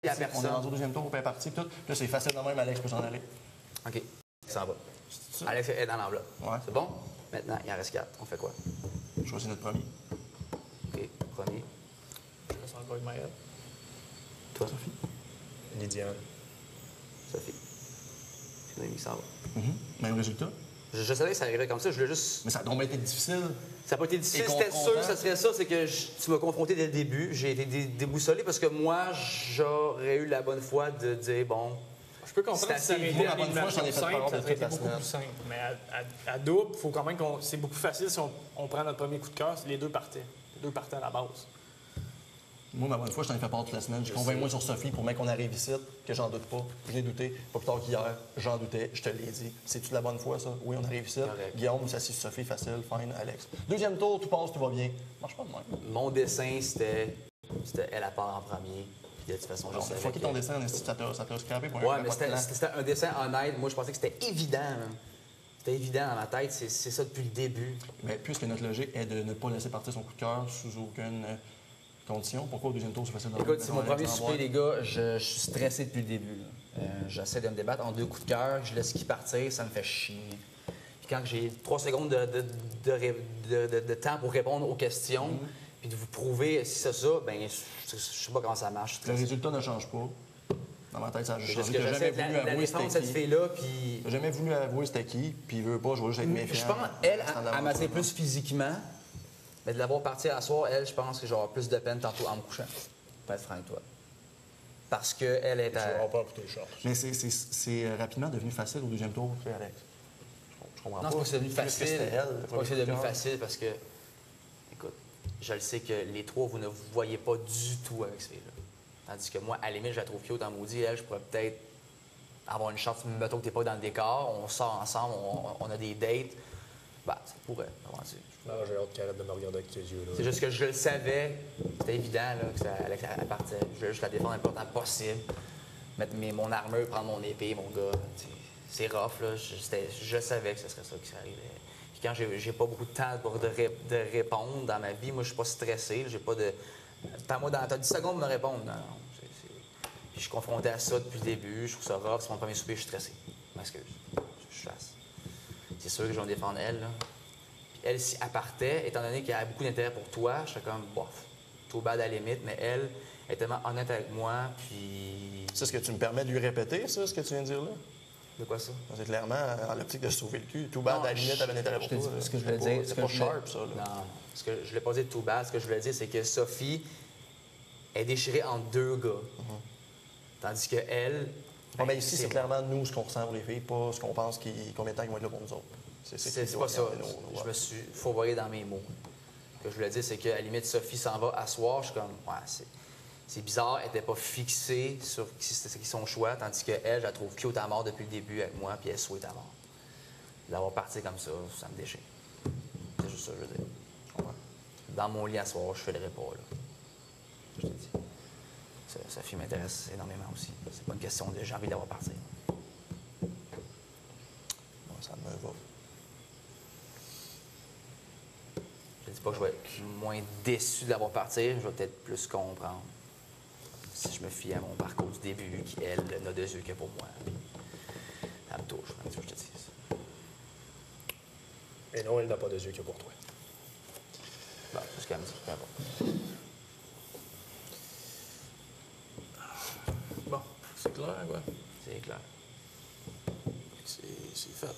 Il y a On est personne. rendu au deuxième tour, on est parti, tout. Là, c'est facile de même, Alex peut s'en aller. OK. Il s'en va. C'est ça? Alex est dans l'enveloppe. Ouais. C'est bon? Maintenant, il en reste 4. On fait quoi? Choisis notre premier. OK. Premier. Je reste encore avec Maëlle. Toi, Sophie. Lydiane. Sophie. C'est Noémie qui s'en va. Même résultat. Je savais que ça arriverait comme ça. Je voulais juste. Mais ça a donc été difficile. Ça n'a pas été difficile. Et C'était confrontant. sûr que ça serait ça. C'est que tu m'as confronté dès le début. J'ai été déboussolé parce que moi, j'aurais eu la bonne foi de dire bon. Je peux comprendre C'est que ça assez aurait évident. été La bonne fois, j'en ai fait simple, part ça de aurait été toute la beaucoup semaine. plus simple. Mais à double, il faut quand même qu'on. C'est beaucoup facile si on prend notre premier coup de cœur, si les deux partaient. Les deux partaient à la base. Moi, ma bonne fois, je t'en ai fait part toute la semaine. J'ai convaincu sur Sophie pour même qu'on arrive ici, que j'en doute pas. Je l'ai douté. Pas plus tard qu'hier, j'en doutais, je te l'ai dit. C'est-tu de la bonne foi, ça? Oui, on arrive ici. Correct. Guillaume, ça c'est Sophie, facile, fine, Alex. Deuxième tour, tout passe, tout va bien. Marche pas de même. Mon dessin, c'était elle à part en premier. Puis de toute façon, je Alors, savais. fucké que- ton dessin, ça t'a scrappé pour Ouais, un mais pas de plan. c'était un dessin honnête. Moi, je pensais que c'était évident. Même. C'était évident dans ma tête. C'est ça depuis le début. Mais puisque notre logique est de ne pas laisser partir son coup de cœur sous aucune condition, pourquoi au deuxième tour, c'est facile de Écoute, c'est mon premier Alex, souper, les gars. Je suis stressé depuis le début. là. J'essaie de me débattre en 2 coups de cœur. Je laisse qui partir, ça me fait chier. Puis quand j'ai 3 secondes de temps pour répondre aux questions, puis de vous prouver si c'est ça, ben je sais pas comment ça marche. Le résultat ne change pas. Dans ma tête, ça a C'est changé. juste que T'as j'essaie jamais de voulu la avouer défendre, c'était cette qui. fille-là, puis... T'as jamais voulu avouer c'était qui, puis il veut pas, je veux juste être méfiant. Je pense, elle, Restant elle d'avance, m'attire là. plus physiquement, mais de l'avoir partie à soir, elle, je pense que j'aurai plus de peine tantôt en me couchant. Pour être franc avec toi. Parce qu'elle est Je à... vais avoir peur pour tes shorts. Mais c'est rapidement devenu facile au deuxième tour, c'est Alex. Je comprends Non, c'est pas que c'est devenu Plus que facile. c'était elle, le C'est pas premier que c'est devenu coup de cœur. facile parce que, écoute, je le sais que les trois, vous ne vous voyez pas du tout avec ces filles-là. Tandis que moi, à la limite, je la trouve cute en maudit. Elle, je pourrais peut-être avoir une chance, mettons que t'es pas dans le décor, on sort ensemble, on a des dates. Bah, ça pourrait, comment dire. Non, j'ai hâte qu'elle arrête de me regarder avec tes yeux. Là. C'est juste que je le savais, c'était évident là, que ça allait partir. Je voulais juste la défendre le plus longtemps possible. Mettre mon armure, prendre mon épée, mon gars. C'est rough, là. Je savais que ce serait ça qui arrivait. Puis quand j'ai pas beaucoup de temps de répondre dans ma vie, moi, je suis pas stressé. J'ai pas de. T'as 10 secondes pour me répondre. Non, non. Puis je suis confronté à ça depuis le début. Je trouve ça rough. C'est mon premier souper, je suis stressé. Je m'excuse. Je chasse. C'est sûr que je vais me défendre elle, là. Puis elle, si elle partait, étant donné qu'elle a beaucoup d'intérêt pour toi, je serais comme, bof, too bad à la limite, mais elle est tellement honnête avec moi, puis. C'est ce que tu me permets de lui répéter, ça, ce que tu viens de dire là? De quoi ça? C'est clairement dans l'optique de se sauver le cul. Tout bad, à la limite, avait un intérêt pour je te toi. dis ce que je voulais C'est pas- dire. C'est pas sharp, ça. Là. Non, ce que je voulais pas dire de tout bas. Ce que je voulais dire, c'est que Sophie est déchirée entre 2 gars. Tandis que elle. Ah, mais ici, c'est clairement nous, ce qu'on ressent pour les filles, pas ce qu'on pense combien de temps ils vont être là pour nous autres. C'est pas ça. Je me suis fourvoyé dans mes mots. Ce que je voulais dire, c'est qu'à la limite, Sophie s'en va asseoir. Je suis comme, ouais, c'est bizarre. Elle n'était pas fixée sur qui c'était son choix, tandis qu'elle, je la trouve cute à mort depuis le début avec moi, puis elle souhaite à mort. L'avoir parti comme ça me déchire. C'est juste ça, je veux dire. Dans mon lit à soir, je ne filerai pas, là. Je te dis. Sophie m'intéresse énormément aussi. C'est pas une question de j'ai envie d'avoir parti. Ouais, ça me va. Je ne dis pas que je vais être moins déçu de l'avoir parti, je vais peut-être plus comprendre. Si je me fie à mon parcours du début, qui, elle, n'a de yeux que pour moi. Puis, ça me touche, même si je te dis. Et non, elle n'a pas de yeux que pour toi. Bon, c'est ce qu'elle me dit, peu importe. Bon, c'est clair, quoi. C'est clair. C'est fait.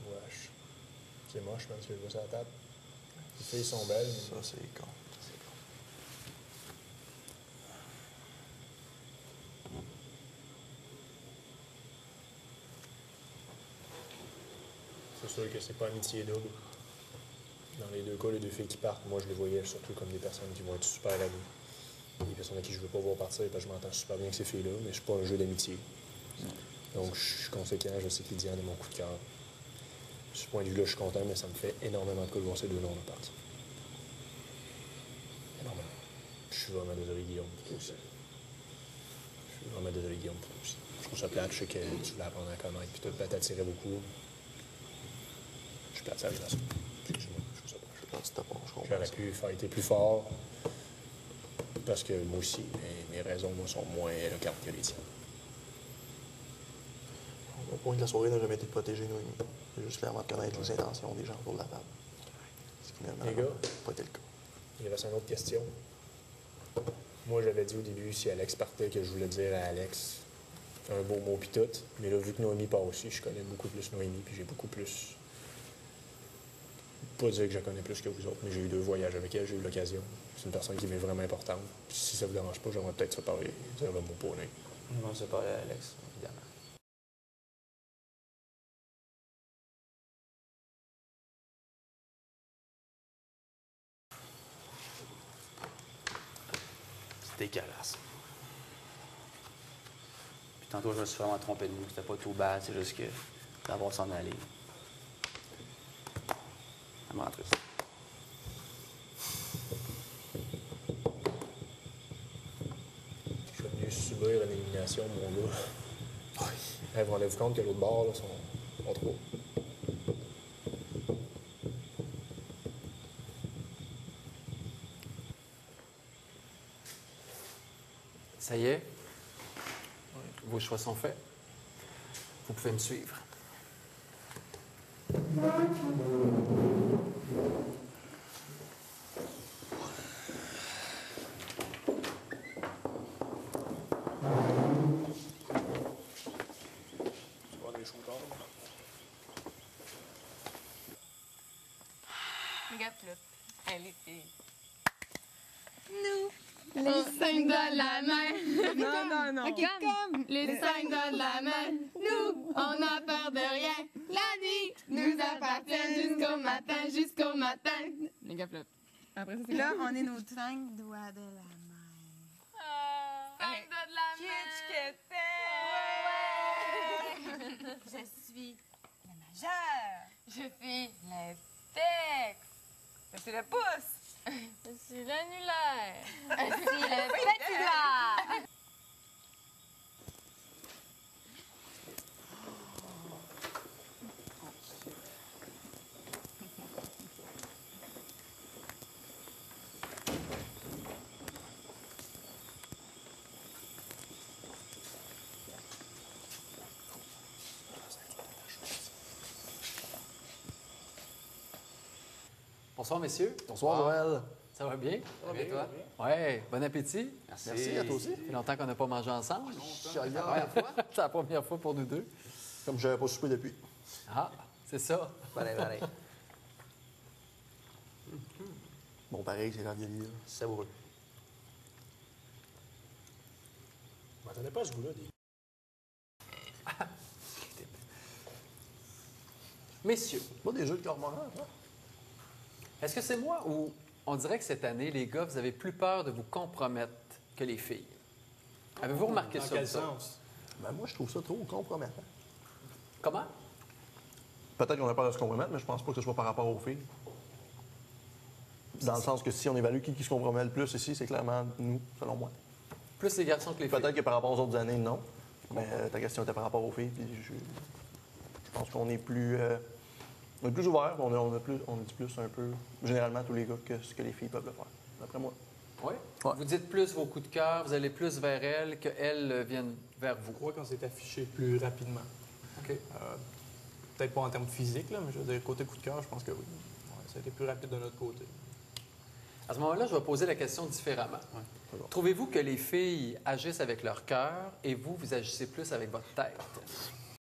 Wesh. C'est moche, man, tu les vois sur la table. Les filles sont belles, mais Ça, c'est con. c'est sûr que c'est pas amitié double. Dans les deux cas, les deux filles qui partent, moi, je les voyais surtout comme des personnes qui vont être super amies. Des personnes à qui je veux pas voir partir parce que je m'entends super bien avec ces filles-là, mais je suis pas un jeu d'amitié. Donc, je suis conséquent, je sais que Lydiane est mon coup de cœur. De ce point de vue-là, je suis content, mais ça me fait énormément de cas de voir ces deux-là en partie. Je suis vraiment désolé, Guillaume, pour toi aussi. Je suis vraiment désolé, Guillaume, pour toi aussi. Je trouve ça plate, je sais que tu voulais apprendre à connaître, puis tout, t'attirais beaucoup. Je suis plate à la place. Excuse-moi, je trouve ça plate. C'était bon, je comprends. J'aurais pu faire été plus fort, parce que moi aussi, mes raisons, moi, sont moins éloquentes que les tiennes. Le point de la soirée n'a jamais été de protéger Noémie. C'est juste clairement de connaître les intentions des gens autour de la table. Ce qui finalement Les gars? n'a pas été le cas. Il reste une autre question. Moi, j'avais dit au début, si Alex partait, que je voulais dire à Alex un beau mot pis tout. Mais là, vu que Noémie part aussi, je connais beaucoup plus Noémie, puis j'ai beaucoup plus... Pas dire que je la connais plus que vous autres, mais j'ai eu 2 voyages avec elle, j'ai eu l'occasion. C'est une personne qui m'est vraiment importante. Puis si ça vous dérange pas, j'aimerais peut-être ça parler, dire le mot pour lui. Non, c'est pas Alex, évidemment. C'est dégueulasse. Puis tantôt, je me suis vraiment trompé de nous. C'était pas tout bad, c'est juste que d'avoir s'en aller. Ça me rend triste. Je suis venu subir une élimination, mon gars. Hey, vous rendez-vous compte que l'autre bord, là, sont trop. Ça y est, vos choix sont faits. Vous pouvez me suivre. Regarde-le. Elle était. Nous, les 5 de la main. Non. OK, comme les 5 de la main. Nous, on n'a peur de rien. La nuit nous appartient jusqu'au matin, jusqu'au matin. Les gars, flop. Après ça, c'est là, on est nos 5 doigts de la main. 5 doigts de la main. Ouais. Je suis le majeur. Je suis l'index. Je suis le pouce. Je suis l'annulaire. Je suis le petit doigt. Bonsoir, messieurs. Bonsoir, Joël. Ça va bien? Et toi? Ouais, bon appétit. Merci à toi aussi. Ça fait longtemps qu'on n'a pas mangé ensemble. C'est la première fois. C'est la première fois pour nous deux. Comme je n'avais pas soupé depuis. Ah, c'est ça. Pareil. Bon, pareil, c'est ravioli, là. Savoureux. Je m'attendais pas à ce goût-là. Messieurs, Pas des jeux de cormorans, toi? est-ce que c'est moi ou on dirait que cette année, les gars, vous avez plus peur de vous compromettre que les filles? Avez-vous remarqué Dans ça? quel vous autres? sens? Ben, moi, je trouve ça trop compromettant. Comment? Peut-être qu'on a peur de se compromettre, mais je pense pas que ce soit par rapport aux filles. Dans le sens que si on évalue qui se compromet le plus ici, c'est clairement nous, selon moi. Plus les garçons que les filles. Peut-être que par rapport aux autres années, non. Mais ta question était par rapport aux filles, puis je pense qu'on est plus... on est plus ouvert, on dit plus un peu, généralement, tous les gars, que ce que les filles peuvent le faire, d'après moi. Oui? Ouais. Vous dites plus vos coups de cœur, vous allez plus vers elles qu'elles viennent vers vous. Je crois qu'on s'est affiché plus rapidement. OK. Peut-être pas en termes physiques, là, mais je veux dire, côté coup de cœur, je pense que oui. Ouais, ça a été plus rapide de notre côté. À ce moment-là, je vais poser la question différemment. Trouvez-vous que les filles agissent avec leur cœur et vous agissez plus avec votre tête?